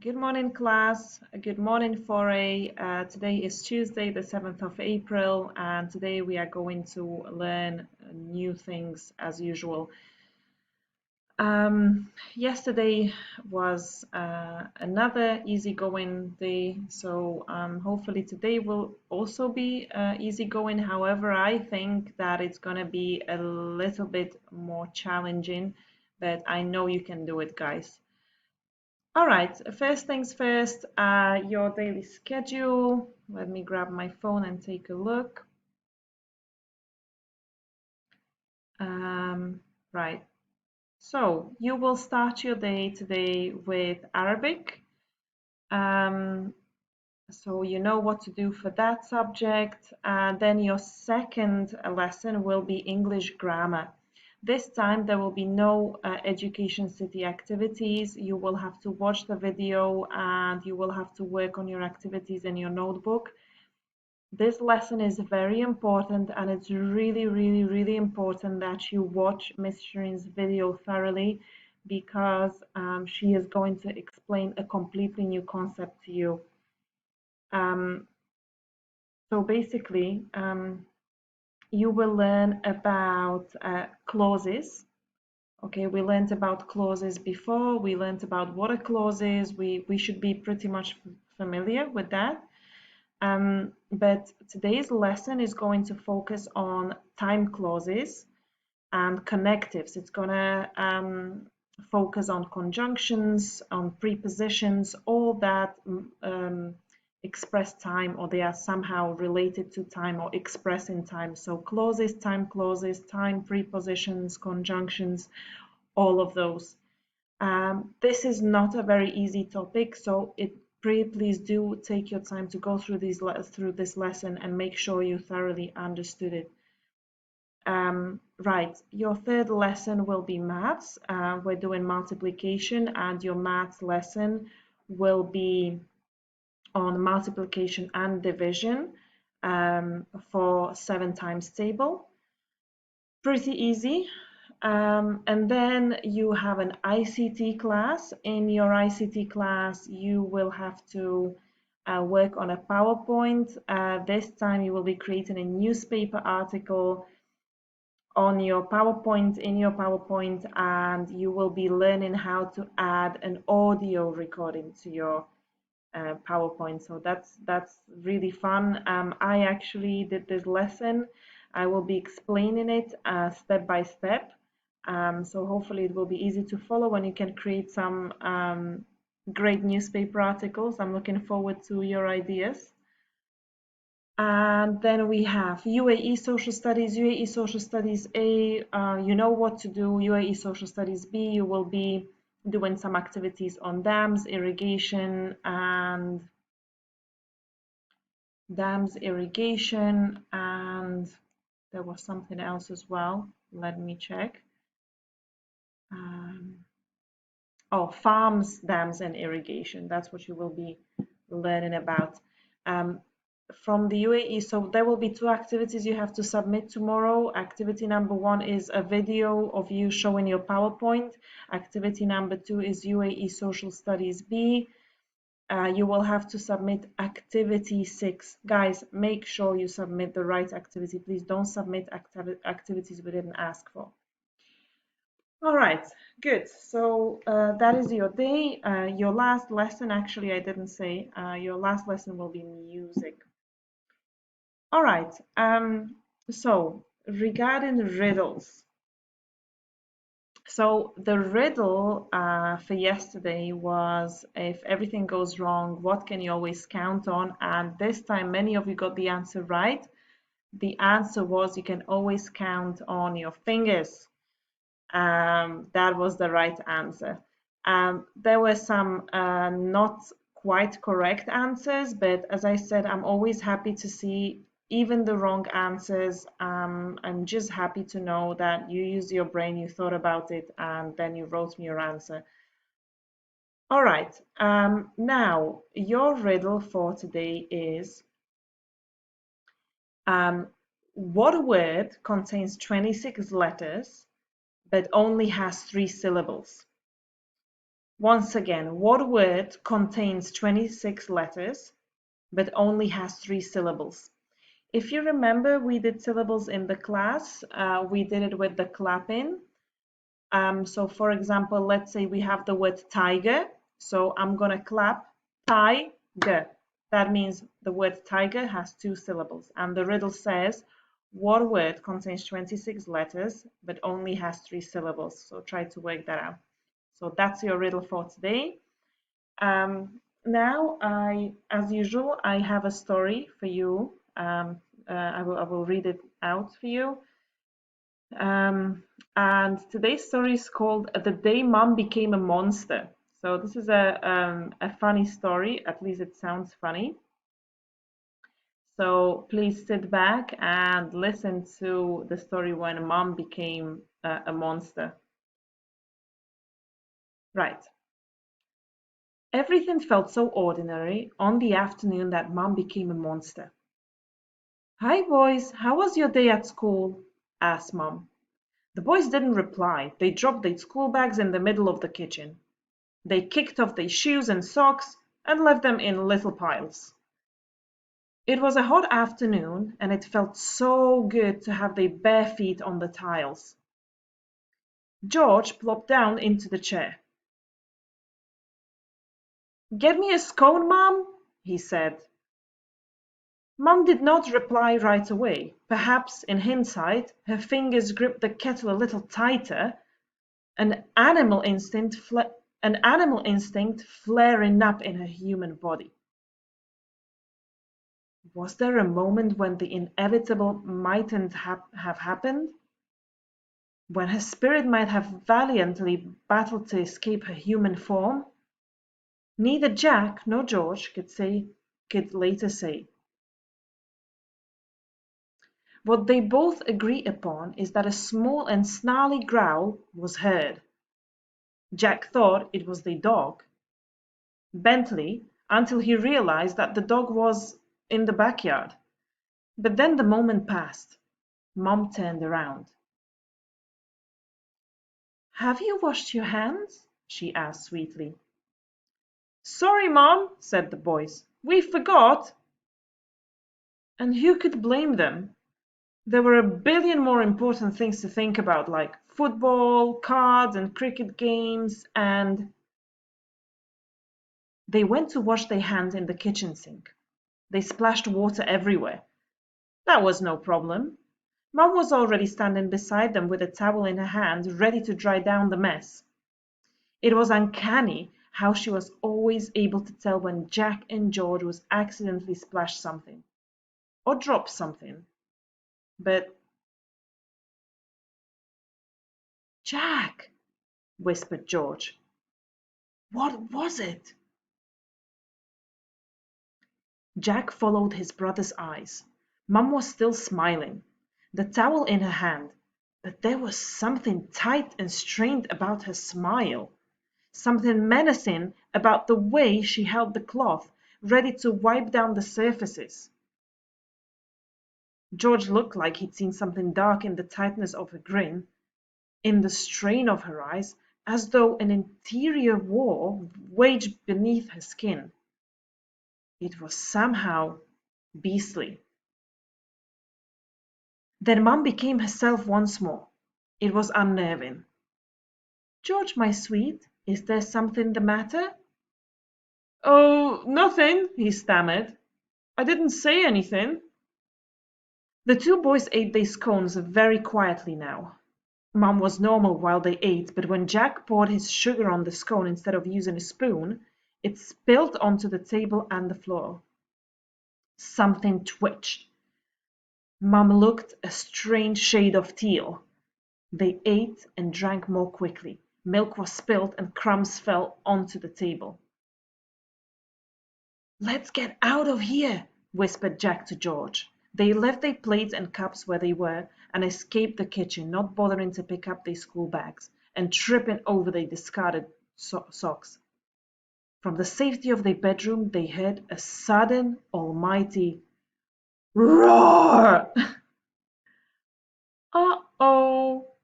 Good morning, class. Good morning, 4A. Today is Tuesday, the 7th of April, and today we are going to learn new things as usual. Yesterday was another easygoing day, so hopefully today will also be easygoing. However, I think that it's going to be a little bit more challenging, but I know you can do it, guys. All right, first things first, your daily schedule. Let me grab my phone and take a look. Right, so you will start your day today with Arabic. So you know what to do for that subject. Then your second lesson will be English grammar. This time there will be no Education City activities. You will have to watch the video and you will have to work on your activities in your notebook. This lesson is very important and it's really important that you watch Miss Shireen's video thoroughly because she is going to explain a completely new concept to you. So basically, you will learn about clauses. Okay, we learned about clauses before. We learned about what a clause is. We should be pretty much familiar with that. But today's lesson is going to focus on time clauses and connectives. It's going to focus on conjunctions, on prepositions, all that express time or they are somehow related to time or express in time. So clauses, time, prepositions, conjunctions, all of those. This is not a very easy topic, so please do take your time to go through this lesson and make sure you thoroughly understood it. Right, your third lesson will be maths. We're doing multiplication and your maths lesson will be on multiplication and division for 7 times table. Pretty easy. And then you have an ICT class. In your ICT class, you will have to work on a PowerPoint. This time you will be creating a newspaper article on your PowerPoint, in your PowerPoint, and you will be learning how to add an audio recording to your PowerPoint. So that's really fun. I actually did this lesson. I will be explaining it step by step. So hopefully it will be easy to follow and you can create some great newspaper articles. I'm looking forward to your ideas. And then we have UAE Social Studies, UAE Social Studies A, you know what to do. UAE Social Studies B, you will be doing some activities on dams, irrigation, and there was something else as well. Let me check. Oh, farms, dams, and irrigation. That's what you will be learning about. From the UAE, so there will be 2 activities you have to submit tomorrow. Activity number 1 is a video of you showing your PowerPoint. Activity number 2 is UAE Social Studies B. You will have to submit activity 6. Guys, make sure you submit the right activity. Please don't submit activities we didn't ask for. All right, good. So that is your day. Your last lesson, actually, I didn't say, your last lesson will be music. All right, so regarding riddles. So the riddle for yesterday was, if everything goes wrong, what can you always count on? And this time, many of you got the answer right. The answer was you can always count on your fingers. That was the right answer. There were some not quite correct answers, but as I said, I'm always happy to see even the wrong answers. I'm just happy to know that you used your brain, you thought about it, and then you wrote me your answer. All right, now your riddle for today is what word contains 26 letters but only has 3 syllables? Once again, what word contains 26 letters but only has 3 syllables? If you remember, we did syllables in the class. We did it with the clapping. So for example, let's say we have the word tiger. So I'm going to clap tiger. That means the word tiger has 2 syllables. And the riddle says, what word contains 26 letters but only has 3 syllables? So try to work that out. So that's your riddle for today. Now, as usual, I have a story for you. I will read it out for you. And today's story is called "The Day Mom Became a Monster." So this is a funny story. At least it sounds funny. So please sit back and listen to the story when Mom became a monster. Right. Everything felt so ordinary on the afternoon that Mom became a monster. "Hi boys, how was your day at school?" asked Mom. The boys didn't reply. They dropped their school bags in the middle of the kitchen. They kicked off their shoes and socks and left them in little piles. It was a hot afternoon and it felt so good to have their bare feet on the tiles. George plopped down into the chair. "Get me a scone, Mom," he said. Mom did not reply right away. Perhaps, in hindsight, her fingers gripped the kettle a little tighter, an animal instinct flaring up in her human body. Was there a moment when the inevitable mightn't have happened? When her spirit might have valiantly battled to escape her human form? Neither Jack nor George could later say. What they both agree upon is that a small and snarly growl was heard. Jack thought it was their dog, Bentley, until he realized that the dog was in the backyard. But then the moment passed. Mom turned around. "Have you washed your hands?" she asked sweetly. "Sorry, Mom," said the boys. "We forgot." And who could blame them? There were a billion more important things to think about, like football, cards, and cricket games, and they went to wash their hands in the kitchen sink. They splashed water everywhere. That was no problem. Mom was already standing beside them with a towel in her hand, ready to dry down the mess. It was uncanny how she was always able to tell when Jack and George was accidentally splashed something or dropped something. But "Jack," whispered George, "what was it?" Jack followed his brother's eyes. Mum was still smiling, the towel in her hand, but there was something tight and strained about her smile, something menacing about the way she held the cloth, ready to wipe down the surfaces. George looked like he'd seen something dark in the tightness of her grin, in the strain of her eyes, as though an interior war waged beneath her skin. It was somehow beastly. Then Mum became herself once more. It was unnerving. "George, my sweet, is there something the matter?" "Oh, nothing," he stammered. "I didn't say anything." The two boys ate their scones very quietly now. Mum was normal while they ate, but when Jack poured his sugar on the scone instead of using a spoon, it spilled onto the table and the floor. Something twitched. Mum looked a strange shade of teal. They ate and drank more quickly. Milk was spilled and crumbs fell onto the table. "Let's get out of here," whispered Jack to George. They left their plates and cups where they were and escaped the kitchen, not bothering to pick up their school bags and tripping over their discarded socks. From the safety of their bedroom, they heard a sudden, almighty roar. Uh-oh!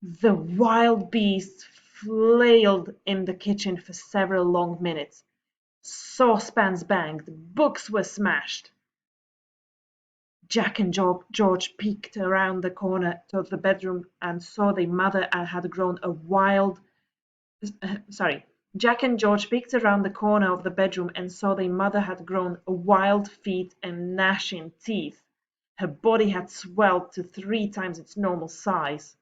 The wild beast flailed in the kitchen for several long minutes. Saucepans banged, books were smashed. Jack and George peeked around the corner of the bedroom and saw their mother had grown a wild. Sorry. Jack and George peeked around the corner of the bedroom and saw their mother had grown wild feet and gnashing teeth. Her body had swelled to 3 times its normal size.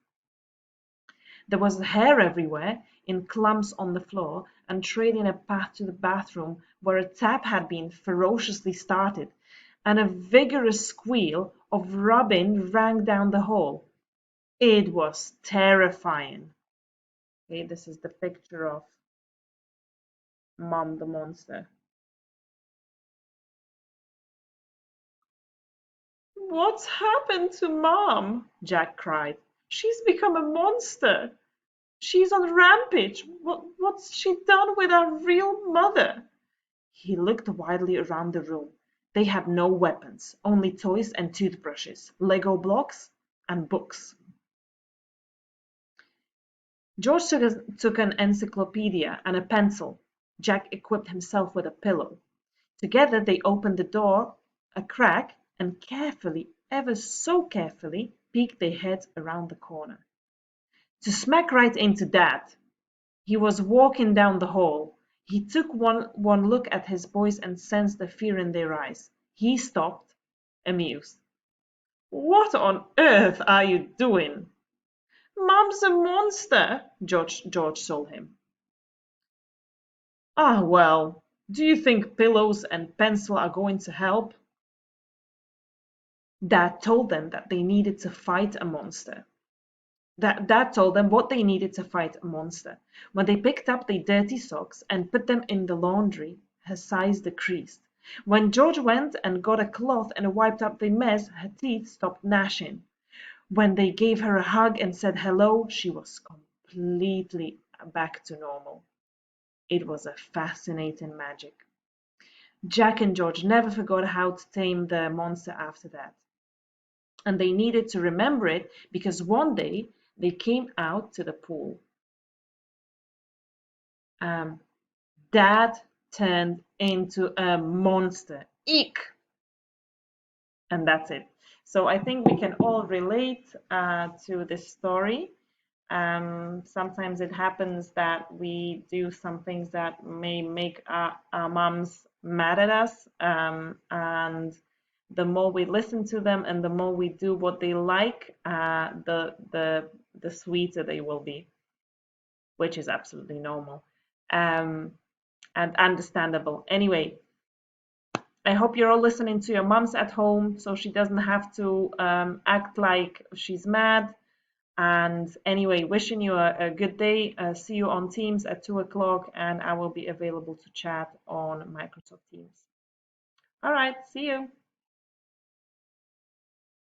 There was hair everywhere, in clumps on the floor, and trailing a path to the bathroom where a tap had been ferociously started, and a vigorous squeal of rubbing rang down the hall. It was terrifying. Okay, this is the picture of Mom the monster. What's happened to Mom? Jack cried. She's become a monster. She's on rampage. What's she done with our real mother? He looked wildly around the room. They had no weapons, only toys and toothbrushes, Lego blocks, and books. George took an encyclopedia and a pencil. Jack equipped himself with a pillow. Together they opened the door a crack and carefully, ever so carefully, peeked their heads around the corner. To smack right into Dad. He was walking down the hall. He took one look at his boys and sensed the fear in their eyes. He stopped, amused. What on earth are you doing? Mom's a monster, George told him. Ah, well, do you think pillows and pencil are going to help? Dad told them that they needed to fight a monster. Dad told them what they needed to fight a monster. When they picked up their dirty socks and put them in the laundry, her size decreased. When George went and got a cloth and wiped up the mess, her teeth stopped gnashing. When they gave her a hug and said hello, she was completely back to normal. It was a fascinating magic. Jack and George never forgot how to tame the monster after that. And they needed to remember it because one day they came out to the pool. Um, Dad turned into a monster. Eek! And that's it. So I think we can all relate to this story. Sometimes it happens that we do some things that may make our moms mad at us, and the more we listen to them and the more we do what they like, the sweeter they will be, which is absolutely normal, um, and understandable. Anyway, I hope you're all listening to your moms at home so she doesn't have to act like she's mad. And anyway, wishing you a good day. See you on Teams at 2 o'clock, and I will be available to chat on Microsoft Teams. All right, see you.